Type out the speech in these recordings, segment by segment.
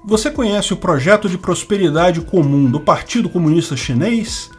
Você conhece o projeto de prosperidade comum do Partido Comunista Chinês?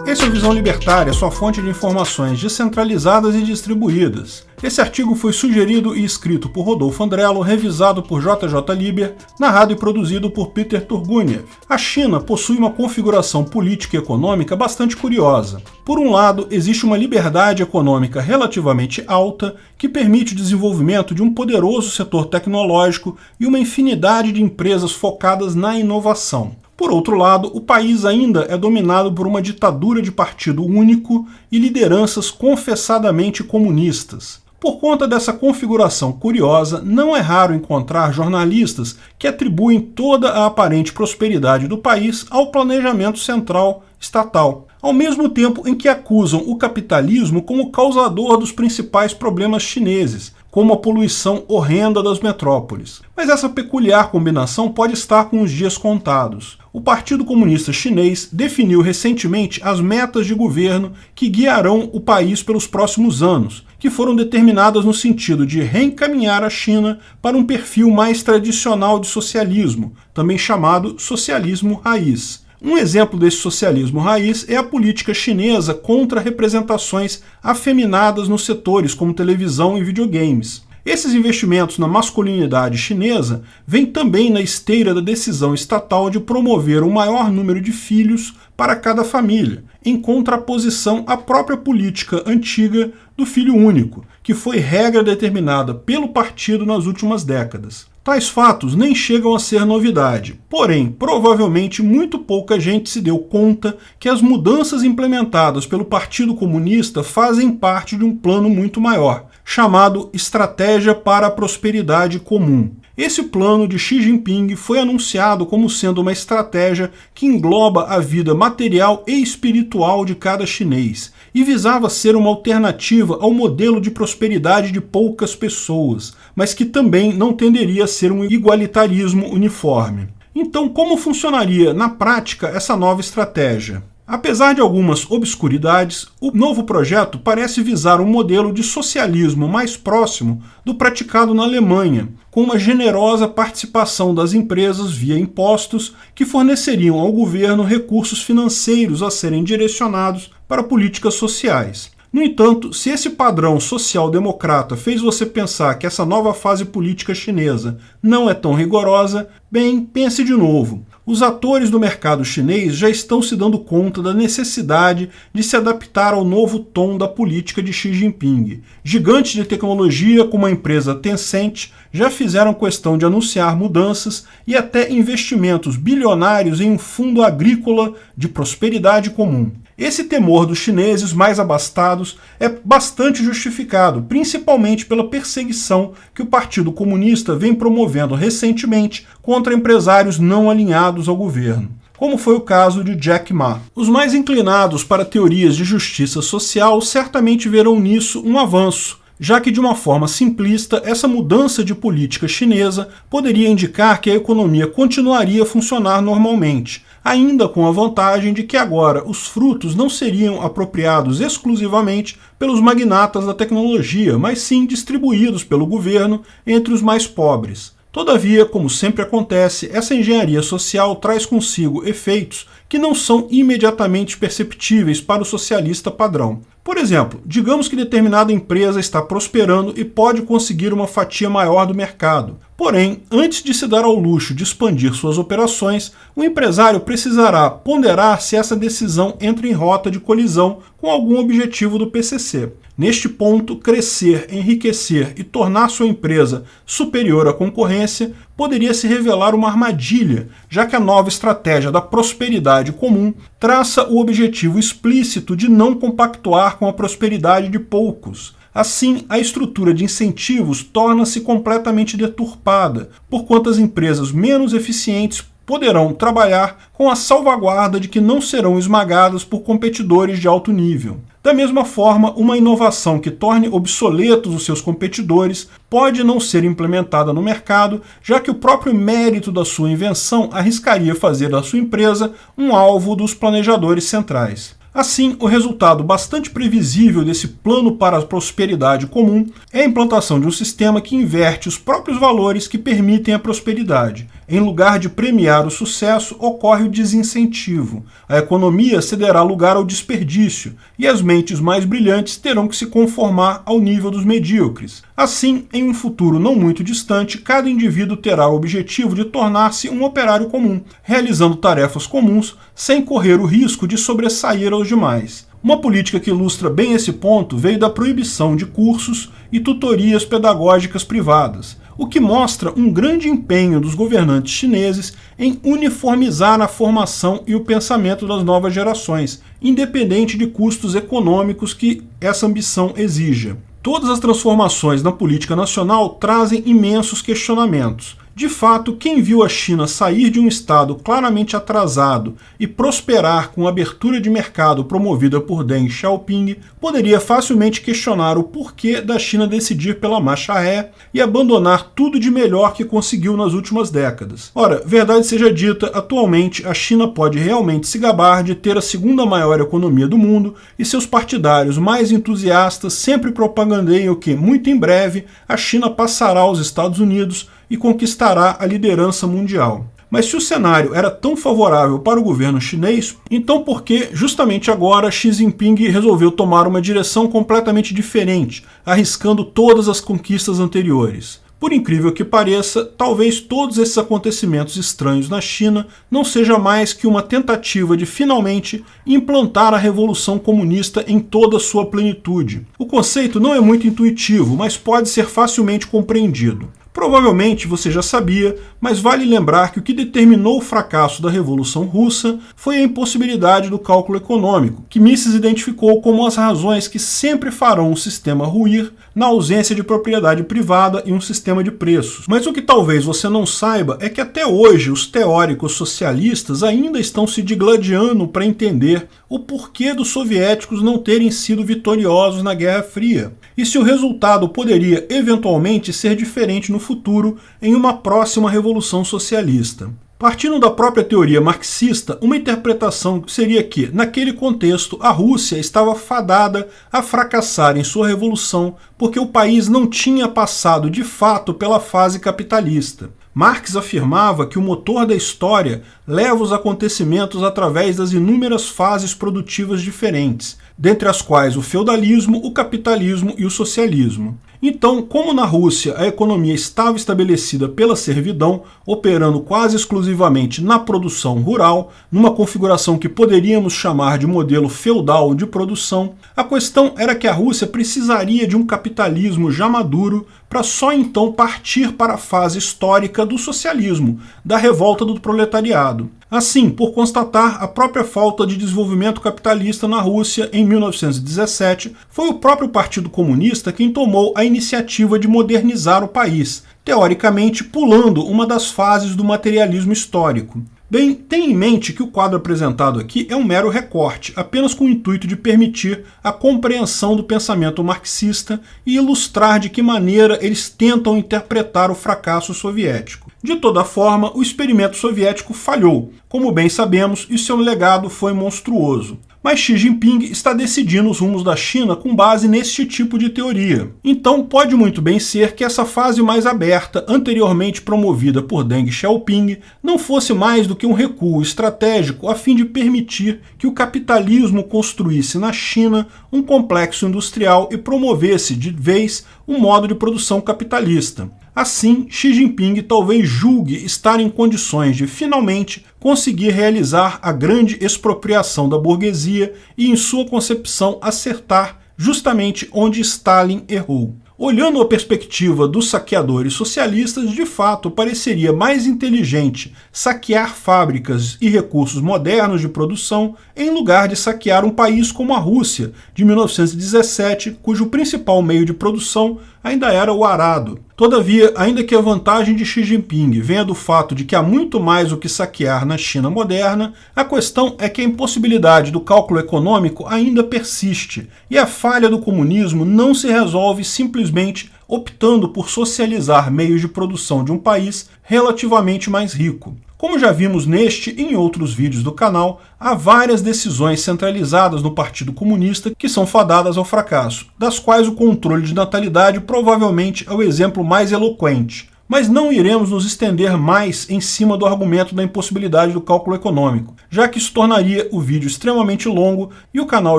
Esse é o Visão Libertária, sua fonte de informações descentralizadas e distribuídas. Esse artigo foi sugerido e escrito por Rodolfo Andrello, revisado por JJ Liber, narrado e produzido por Peter Turguniev. A China possui uma configuração política e econômica bastante curiosa. Por um lado, existe uma liberdade econômica relativamente alta, que permite o desenvolvimento de um poderoso setor tecnológico e uma infinidade de empresas focadas na inovação. Por outro lado, o país ainda é dominado por uma ditadura de partido único e lideranças confessadamente comunistas. Por conta dessa configuração curiosa, não é raro encontrar jornalistas que atribuem toda a aparente prosperidade do país ao planejamento central estatal, ao mesmo tempo em que acusam o capitalismo como causador dos principais problemas chineses, como a poluição horrenda das metrópoles. Mas essa peculiar combinação pode estar com os dias contados. O Partido Comunista Chinês definiu recentemente as metas de governo que guiarão o país pelos próximos anos, que foram determinadas no sentido de reencaminhar a China para um perfil mais tradicional de socialismo, também chamado socialismo raiz. Um exemplo desse socialismo raiz é a política chinesa contra representações afeminadas nos setores como televisão e videogames. Esses investimentos na masculinidade chinesa vêm também na esteira da decisão estatal de promover um maior número de filhos para cada família, em contraposição à própria política antiga do filho único, que foi regra determinada pelo partido nas últimas décadas. Tais fatos nem chegam a ser novidade, porém, provavelmente muito pouca gente se deu conta que as mudanças implementadas pelo Partido Comunista fazem parte de um plano muito maior, chamado Estratégia para a Prosperidade Comum. Esse plano de Xi Jinping foi anunciado como sendo uma estratégia que engloba a vida material e espiritual de cada chinês, e visava ser uma alternativa ao modelo de prosperidade de poucas pessoas, mas que também não tenderia a ser um igualitarismo uniforme. Então, como funcionaria na prática essa nova estratégia? Apesar de algumas obscuridades, o novo projeto parece visar um modelo de socialismo mais próximo do praticado na Alemanha, com uma generosa participação das empresas via impostos que forneceriam ao governo recursos financeiros a serem direcionados para políticas sociais. No entanto, se esse padrão social-democrata fez você pensar que essa nova fase política chinesa não é tão rigorosa, bem, pense de novo. Os atores do mercado chinês já estão se dando conta da necessidade de se adaptar ao novo tom da política de Xi Jinping. Gigantes de tecnologia como a empresa Tencent já fizeram questão de anunciar mudanças e até investimentos bilionários em um fundo agrícola de prosperidade comum. Esse temor dos chineses mais abastados é bastante justificado, principalmente pela perseguição que o Partido Comunista vem promovendo recentemente contra empresários não alinhados ao governo, como foi o caso de Jack Ma. Os mais inclinados para teorias de justiça social certamente verão nisso um avanço, já que de uma forma simplista, essa mudança de política chinesa poderia indicar que a economia continuaria a funcionar normalmente, ainda com a vantagem de que agora os frutos não seriam apropriados exclusivamente pelos magnatas da tecnologia, mas sim distribuídos pelo governo entre os mais pobres. Todavia, como sempre acontece, essa engenharia social traz consigo efeitos que não são imediatamente perceptíveis para o socialista padrão. Por exemplo, digamos que determinada empresa está prosperando e pode conseguir uma fatia maior do mercado. Porém, antes de se dar ao luxo de expandir suas operações, o empresário precisará ponderar se essa decisão entra em rota de colisão com algum objetivo do PCC. Neste ponto, crescer, enriquecer e tornar sua empresa superior à concorrência poderia se revelar uma armadilha, já que a nova estratégia da prosperidade comum traça o objetivo explícito de não compactuar com a prosperidade de poucos. Assim, a estrutura de incentivos torna-se completamente deturpada, porquanto as empresas menos eficientes poderão trabalhar com a salvaguarda de que não serão esmagadas por competidores de alto nível. Da mesma forma, uma inovação que torne obsoletos os seus competidores pode não ser implementada no mercado, já que o próprio mérito da sua invenção arriscaria fazer da sua empresa um alvo dos planejadores centrais. Assim, o resultado bastante previsível desse plano para a prosperidade comum é a implantação de um sistema que inverte os próprios valores que permitem a prosperidade. Em lugar de premiar o sucesso, ocorre o desincentivo. A economia cederá lugar ao desperdício, e as mentes mais brilhantes terão que se conformar ao nível dos medíocres. Assim, em um futuro não muito distante, cada indivíduo terá o objetivo de tornar-se um operário comum, realizando tarefas comuns sem correr o risco de sobressair aos demais. Uma política que ilustra bem esse ponto veio da proibição de cursos e tutorias pedagógicas privadas, o que mostra um grande empenho dos governantes chineses em uniformizar a formação e o pensamento das novas gerações, independente de custos econômicos que essa ambição exija. Todas as transformações na política nacional trazem imensos questionamentos. De fato, quem viu a China sair de um estado claramente atrasado e prosperar com a abertura de mercado promovida por Deng Xiaoping poderia facilmente questionar o porquê da China decidir pela marcha ré e abandonar tudo de melhor que conseguiu nas últimas décadas. Ora, verdade seja dita, atualmente a China pode realmente se gabar de ter a segunda maior economia do mundo e seus partidários mais entusiastas sempre propagandeiam que, muito em breve, a China passará aos Estados Unidos e conquistará a liderança mundial. Mas se o cenário era tão favorável para o governo chinês, então por que justamente agora Xi Jinping resolveu tomar uma direção completamente diferente, arriscando todas as conquistas anteriores? Por incrível que pareça, talvez todos esses acontecimentos estranhos na China não seja mais que uma tentativa de finalmente implantar a revolução comunista em toda a sua plenitude. O conceito não é muito intuitivo, mas pode ser facilmente compreendido. Provavelmente você já sabia, mas vale lembrar que o que determinou o fracasso da Revolução Russa foi a impossibilidade do cálculo econômico, que Mises identificou como as razões que sempre farão um sistema ruir na ausência de propriedade privada e um sistema de preços. Mas o que talvez você não saiba é que até hoje os teóricos socialistas ainda estão se digladiando para entender o porquê dos soviéticos não terem sido vitoriosos na Guerra Fria, e se o resultado poderia eventualmente ser diferente no futuro em uma próxima revolução socialista. Partindo da própria teoria marxista, uma interpretação seria que, naquele contexto, a Rússia estava fadada a fracassar em sua revolução porque o país não tinha passado de fato pela fase capitalista. Marx afirmava que o motor da história leva os acontecimentos através das inúmeras fases produtivas diferentes, dentre as quais o feudalismo, o capitalismo e o socialismo. Então, como na Rússia a economia estava estabelecida pela servidão, operando quase exclusivamente na produção rural, numa configuração que poderíamos chamar de modelo feudal de produção, a questão era que a Rússia precisaria de um capitalismo já maduro para só então partir para a fase histórica do socialismo, da revolta do proletariado. Assim, por constatar a própria falta de desenvolvimento capitalista na Rússia em 1917, foi o próprio Partido Comunista quem tomou a iniciativa de modernizar o país, teoricamente pulando uma das fases do materialismo histórico. Bem, tenha em mente que o quadro apresentado aqui é um mero recorte, apenas com o intuito de permitir a compreensão do pensamento marxista e ilustrar de que maneira eles tentam interpretar o fracasso soviético. De toda forma, o experimento soviético falhou, como bem sabemos, e seu legado foi monstruoso. Mas Xi Jinping está decidindo os rumos da China com base neste tipo de teoria. Então pode muito bem ser que essa fase mais aberta, anteriormente promovida por Deng Xiaoping, não fosse mais do que um recuo estratégico a fim de permitir que o capitalismo construísse na China um complexo industrial e promovesse de vez um modo de produção capitalista. Assim, Xi Jinping talvez julgue estar em condições de finalmente conseguir realizar a grande expropriação da burguesia e, em sua concepção, acertar justamente onde Stalin errou. Olhando a perspectiva dos saqueadores socialistas, de fato pareceria mais inteligente saquear fábricas e recursos modernos de produção em lugar de saquear um país como a Rússia, de 1917, cujo principal meio de produção ainda era o arado. Todavia, ainda que a vantagem de Xi Jinping venha do fato de que há muito mais o que saquear na China moderna, a questão é que a impossibilidade do cálculo econômico ainda persiste, e a falha do comunismo não se resolve simplesmente optando por socializar meios de produção de um país relativamente mais rico. Como já vimos neste e em outros vídeos do canal, há várias decisões centralizadas no Partido Comunista que são fadadas ao fracasso, das quais o controle de natalidade provavelmente é o exemplo mais eloquente. Mas não iremos nos estender mais em cima do argumento da impossibilidade do cálculo econômico, já que isso tornaria o vídeo extremamente longo e o canal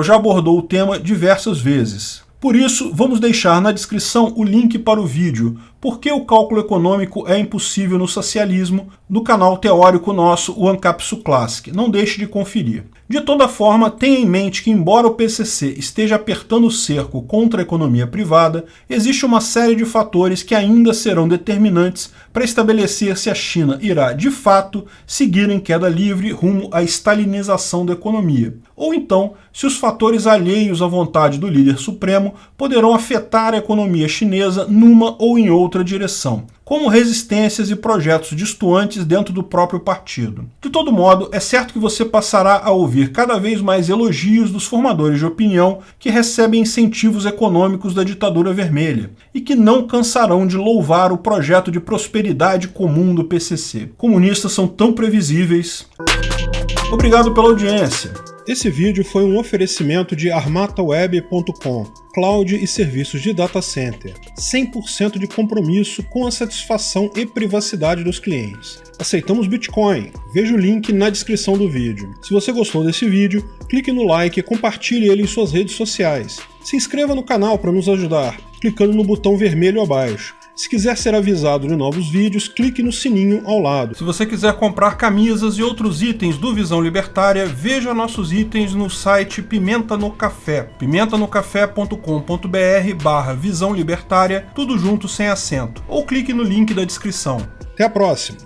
já abordou o tema diversas vezes. Por isso, vamos deixar na descrição o link para o vídeo Por que o cálculo econômico é impossível no socialismo, do canal teórico nosso, o Ancapsu Classic. Não deixe de conferir. De toda forma, tenha em mente que, embora o PCC esteja apertando o cerco contra a economia privada, existe uma série de fatores que ainda serão determinantes para estabelecer se a China irá, de fato, seguir em queda livre rumo à stalinização da economia, ou então, se os fatores alheios à vontade do líder supremo poderão afetar a economia chinesa numa ou em outra direção, como resistências e projetos distantes dentro do próprio partido. De todo modo, é certo que você passará a ouvir cada vez mais elogios dos formadores de opinião que recebem incentivos econômicos da ditadura vermelha e que não cansarão de louvar o projeto de prosperidade comum do PCC. Comunistas são tão previsíveis. Obrigado pela audiência. Esse vídeo foi um oferecimento de armataweb.com, cloud e serviços de data center, 100% de compromisso com a satisfação e privacidade dos clientes. Aceitamos Bitcoin, veja o link na descrição do vídeo. Se você gostou desse vídeo, clique no like e compartilhe ele em suas redes sociais. Se inscreva no canal para nos ajudar, clicando no botão vermelho abaixo. Se quiser ser avisado de novos vídeos, clique no sininho ao lado. Se você quiser comprar camisas e outros itens do Visão Libertária, veja nossos itens no site Pimenta no Café, pimentanocafé.com.br/Visão Libertária, tudo junto sem acento, ou clique no link da descrição. Até a próxima!